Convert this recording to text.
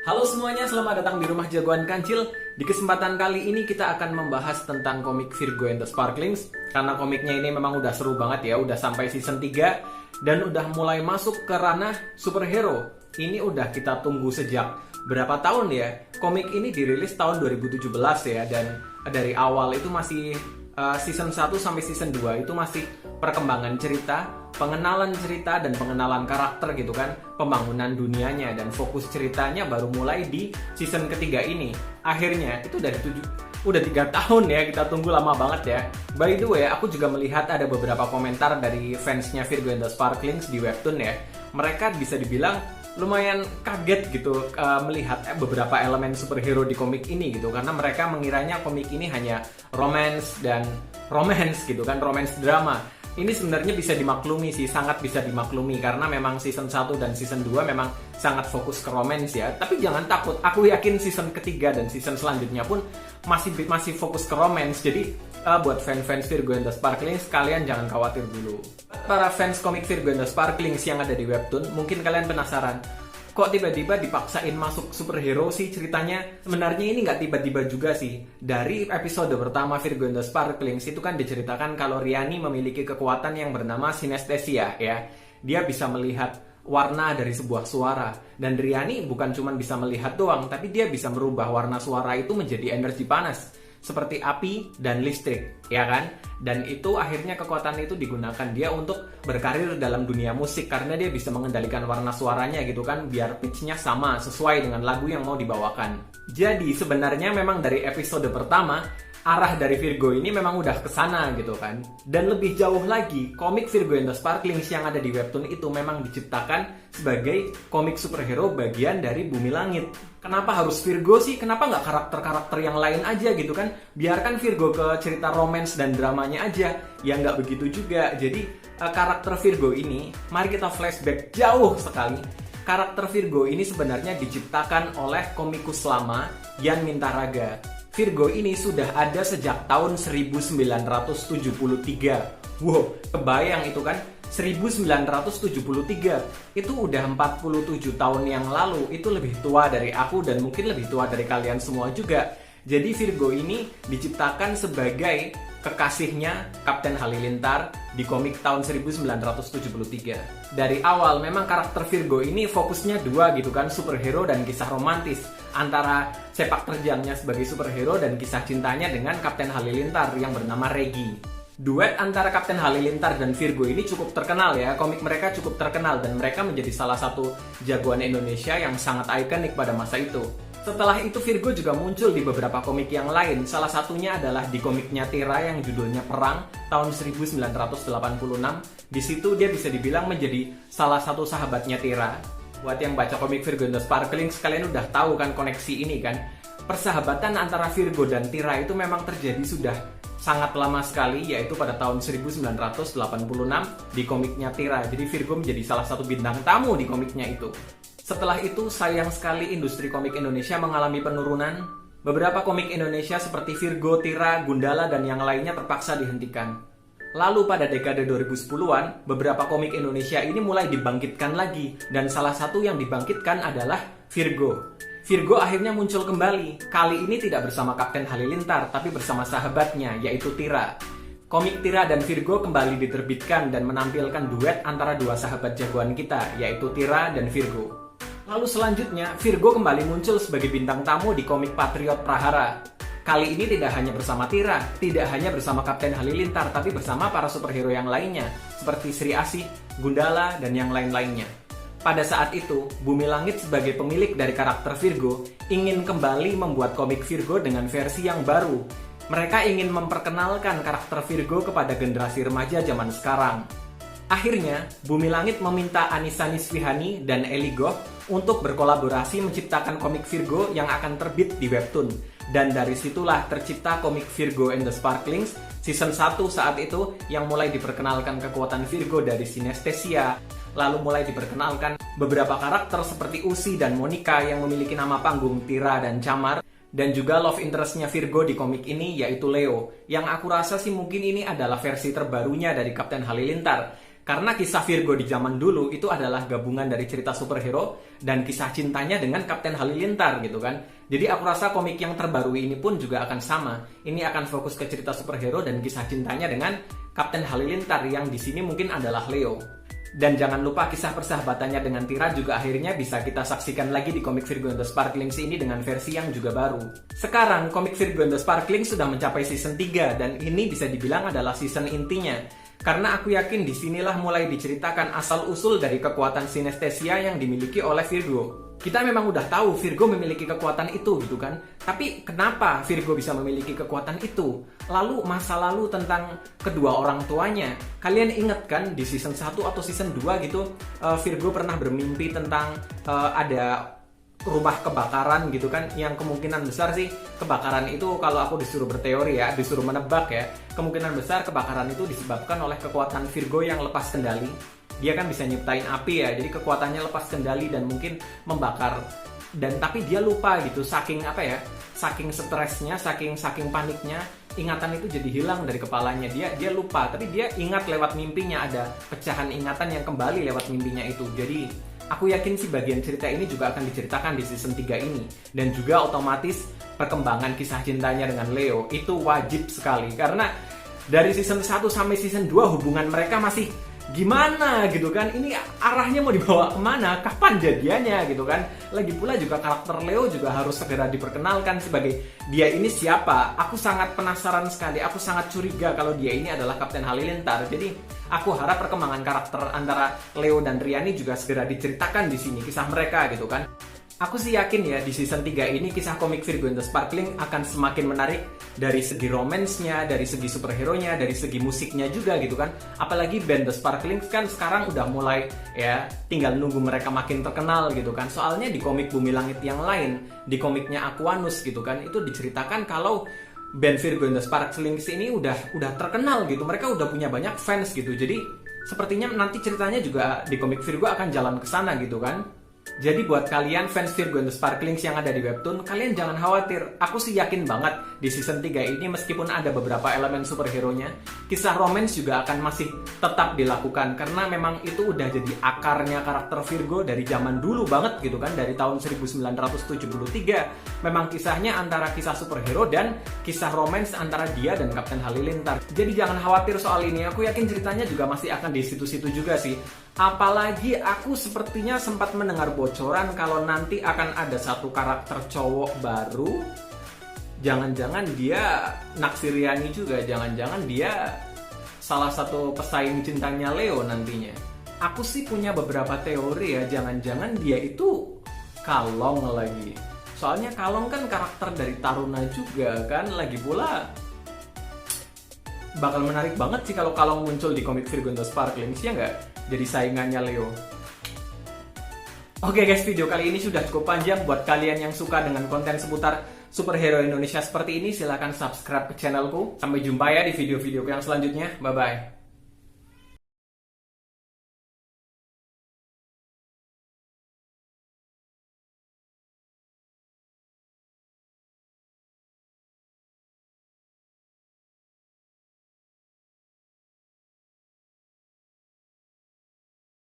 Halo semuanya, selamat datang di Rumah Jagoan Kancil. Di kesempatan kali ini kita akan membahas tentang komik Virgo and the Sparklings. Karena komiknya ini memang udah seru banget ya, udah sampai season 3 dan udah mulai masuk ke ranah superhero. Ini udah kita tunggu sejak berapa tahun ya? Komik ini dirilis tahun 2017 ya, dan dari awal itu masih season 1 sampai season 2 itu masih perkembangan cerita, pengenalan cerita dan pengenalan karakter gitu kan, pembangunan dunianya, dan fokus ceritanya baru mulai di season ketiga ini. Akhirnya itu udah 3 tahun ya, kita tunggu lama banget ya. By the way, aku juga melihat ada beberapa komentar dari fansnya Virgo and the Sparklings di webtoon ya. Mereka bisa dibilang lumayan kaget gitu melihat beberapa elemen superhero di komik ini gitu, karena mereka mengiranya komik ini hanya romance gitu kan, romance drama. Ini sebenarnya bisa dimaklumi sih, sangat bisa dimaklumi karena memang season 1 dan season 2 memang sangat fokus ke romance ya. Tapi jangan takut, aku yakin season ketiga dan season selanjutnya pun masih fokus ke romance. Jadi buat fans Virgo and the Sparklings, kalian jangan khawatir dulu. Para fans komik Virgo and the Sparklings yang ada di webtoon, mungkin kalian penasaran, kok tiba-tiba dipaksain masuk superhero sih ceritanya? Sebenarnya ini nggak tiba-tiba juga sih. Dari episode pertama Virgo and the Sparklings itu kan diceritakan kalau Riani memiliki kekuatan yang bernama sinestesia ya. Dia bisa melihat warna dari sebuah suara. Dan Riani bukan cuma bisa melihat doang, tapi dia bisa merubah warna suara itu menjadi energi panas, seperti api dan listrik, ya kan? Dan itu akhirnya kekuatan itu digunakan dia untuk berkarir dalam dunia musik karena dia bisa mengendalikan warna suaranya gitu kan, biar pitch-nya sama sesuai dengan lagu yang mau dibawakan. Jadi sebenarnya memang dari episode pertama arah dari Virgo ini memang udah kesana gitu kan. Dan lebih jauh lagi, komik Virgo and the Sparklings yang ada di webtoon itu memang diciptakan sebagai komik superhero bagian dari Bumi Langit. Kenapa harus Virgo sih? Kenapa nggak karakter-karakter yang lain aja gitu kan? Biarkan Virgo ke cerita romance dan dramanya aja. Ya nggak begitu juga. Jadi karakter Virgo ini, mari kita flashback jauh sekali. Karakter Virgo ini sebenarnya diciptakan oleh komikus lama Yan Mintaraga. Virgo ini sudah ada sejak tahun 1973. Wow, kebayang itu kan? 1973 itu udah 47 tahun yang lalu. Itu lebih tua dari aku dan mungkin lebih tua dari kalian semua juga. Jadi Virgo ini diciptakan sebagai kekasihnya Kapten Halilintar di komik tahun 1973. Dari awal memang karakter Virgo ini fokusnya dua gitu kan, superhero dan kisah romantis, antara sepak terjangnya sebagai superhero dan kisah cintanya dengan Kapten Halilintar yang bernama Regi. Duet antara Kapten Halilintar dan Virgo ini cukup terkenal ya, komik mereka cukup terkenal dan mereka menjadi salah satu jagoan Indonesia yang sangat ikonik pada masa itu. Setelah itu Virgo juga muncul di beberapa komik yang lain, salah satunya adalah di komiknya Tira yang judulnya Perang tahun 1986. Di situ dia bisa dibilang menjadi salah satu sahabatnya Tira. Buat yang baca komik Virgo and the Sparklings, kalian udah tahu kan koneksi ini kan. Persahabatan antara Virgo dan Tira itu memang terjadi sudah sangat lama sekali, yaitu pada tahun 1986 di komiknya Tira. Jadi Virgo menjadi salah satu bintang tamu di komiknya itu. Setelah itu sayang sekali industri komik Indonesia mengalami penurunan. Beberapa komik Indonesia seperti Virgo, Tira, Gundala dan yang lainnya terpaksa dihentikan. Lalu pada dekade 2010-an, beberapa komik Indonesia ini mulai dibangkitkan lagi, dan salah satu yang dibangkitkan adalah Virgo. Virgo akhirnya muncul kembali, kali ini tidak bersama Kapten Halilintar, tapi bersama sahabatnya, yaitu Tira. Komik Tira dan Virgo kembali diterbitkan dan menampilkan duet antara dua sahabat jagoan kita, yaitu Tira dan Virgo. Lalu selanjutnya, Virgo kembali muncul sebagai bintang tamu di komik Patriot Prahara. Kali ini tidak hanya bersama Tira, tidak hanya bersama Kapten Halilintar, tapi bersama para superhero yang lainnya, seperti Sri Asih, Gundala, dan yang lain-lainnya. Pada saat itu, Bumi Langit sebagai pemilik dari karakter Virgo ingin kembali membuat komik Virgo dengan versi yang baru. Mereka ingin memperkenalkan karakter Virgo kepada generasi remaja zaman sekarang. Akhirnya, Bumi Langit meminta Anissa Nisfihani dan Eli Goh untuk berkolaborasi menciptakan komik Virgo yang akan terbit di webtoon. Dan dari situlah tercipta komik Virgo and the Sparklings season 1 saat itu, yang mulai diperkenalkan kekuatan Virgo dari sinestesia. Lalu mulai diperkenalkan beberapa karakter seperti Usi dan Monica yang memiliki nama panggung Tira dan Camar. Dan juga love interest-nya Virgo di komik ini yaitu Leo, yang aku rasa sih mungkin ini adalah versi terbarunya dari Kapten Halilintar. Karena kisah Virgo di zaman dulu itu adalah gabungan dari cerita superhero dan kisah cintanya dengan Kapten Halilintar gitu kan. Jadi aku rasa komik yang terbaru ini pun juga akan sama. Ini akan fokus ke cerita superhero dan kisah cintanya dengan Kapten Halilintar yang di sini mungkin adalah Leo. Dan jangan lupa kisah persahabatannya dengan Tira juga akhirnya bisa kita saksikan lagi di komik Virgo and the Sparklings ini dengan versi yang juga baru. Sekarang komik Virgo and the Sparklings sudah mencapai season 3 dan ini bisa dibilang adalah season intinya. Karena aku yakin disinilah mulai diceritakan asal-usul dari kekuatan sinestesia yang dimiliki oleh Virgo. Kita memang udah tahu Virgo memiliki kekuatan itu gitu kan. Tapi kenapa Virgo bisa memiliki kekuatan itu? Lalu masa lalu tentang kedua orang tuanya. Kalian ingat kan di season 1 atau season 2 gitu Virgo pernah bermimpi tentang ada rumah kebakaran gitu kan, yang kemungkinan besar sih kebakaran itu, kalau aku disuruh berteori ya, disuruh menebak ya, kemungkinan besar kebakaran itu disebabkan oleh kekuatan Virgo yang lepas kendali. Dia kan bisa nyiptain api ya, jadi kekuatannya lepas kendali dan mungkin membakar. Dan tapi dia lupa gitu, saking apa ya, saking stresnya, saking paniknya, ingatan itu jadi hilang dari kepalanya. Dia lupa, tapi dia ingat lewat mimpinya, ada pecahan ingatan yang kembali lewat mimpinya itu. Jadi aku yakin sih bagian cerita ini juga akan diceritakan di season 3 ini. Dan juga otomatis perkembangan kisah cintanya dengan Leo itu wajib sekali. Karena dari season 1 sampai season 2 hubungan mereka masih gimana gitu kan. Ini arahnya mau dibawa kemana, kapan jadiannya gitu kan. Lagi pula juga karakter Leo juga harus segera diperkenalkan sebagai dia ini siapa. Aku sangat penasaran sekali, aku sangat curiga kalau dia ini adalah Kapten Halilintar. Jadi aku harap perkembangan karakter antara Leo dan Riani juga segera diceritakan di sini, kisah mereka gitu kan. Aku sih yakin ya di season 3 ini kisah komik Virgo and the Sparkling akan semakin menarik dari segi romansnya, dari segi superhero-nya, dari segi musiknya juga gitu kan. Apalagi band The Sparkling kan sekarang udah mulai ya, tinggal nunggu mereka makin terkenal gitu kan. Soalnya di komik Bumi Langit yang lain, di komiknya Aquanus gitu kan, itu diceritakan kalau band Virgo and the Sparklings ini udah terkenal gitu. Mereka udah punya banyak fans gitu. Jadi sepertinya nanti ceritanya juga di komik Virgo akan jalan ke sana gitu kan. Jadi buat kalian fans Virgo and the Sparklings yang ada di webtoon, kalian jangan khawatir. Aku sih yakin banget di season 3 ini meskipun ada beberapa elemen superhero-nya, kisah romance juga akan masih tetap dilakukan. Karena memang itu udah jadi akarnya karakter Virgo dari zaman dulu banget gitu kan. Dari tahun 1973 memang kisahnya antara kisah superhero dan kisah romance antara dia dan Kapten Halilintar. Jadi jangan khawatir soal ini, aku yakin ceritanya juga masih akan di situ-situ juga sih. Apalagi aku sepertinya sempat mendengar bocoran kalau nanti akan ada satu karakter cowok baru. Jangan-jangan dia naksir Riani juga, jangan-jangan dia salah satu pesaing cintanya Leo nantinya. Aku sih punya beberapa teori ya, jangan-jangan dia itu Kalong lagi. Soalnya Kalong kan karakter dari Taruna juga kan, lagi pula bakal menarik banget sih kalau Kalong muncul di komik Virgo and the Sparklings, ya nggak? Jadi saingannya Leo. Oke guys, video kali ini sudah cukup panjang. Buat kalian yang suka dengan konten seputar superhero Indonesia seperti ini, silahkan subscribe ke channelku. Sampai jumpa ya di video-video yang selanjutnya. Bye-bye.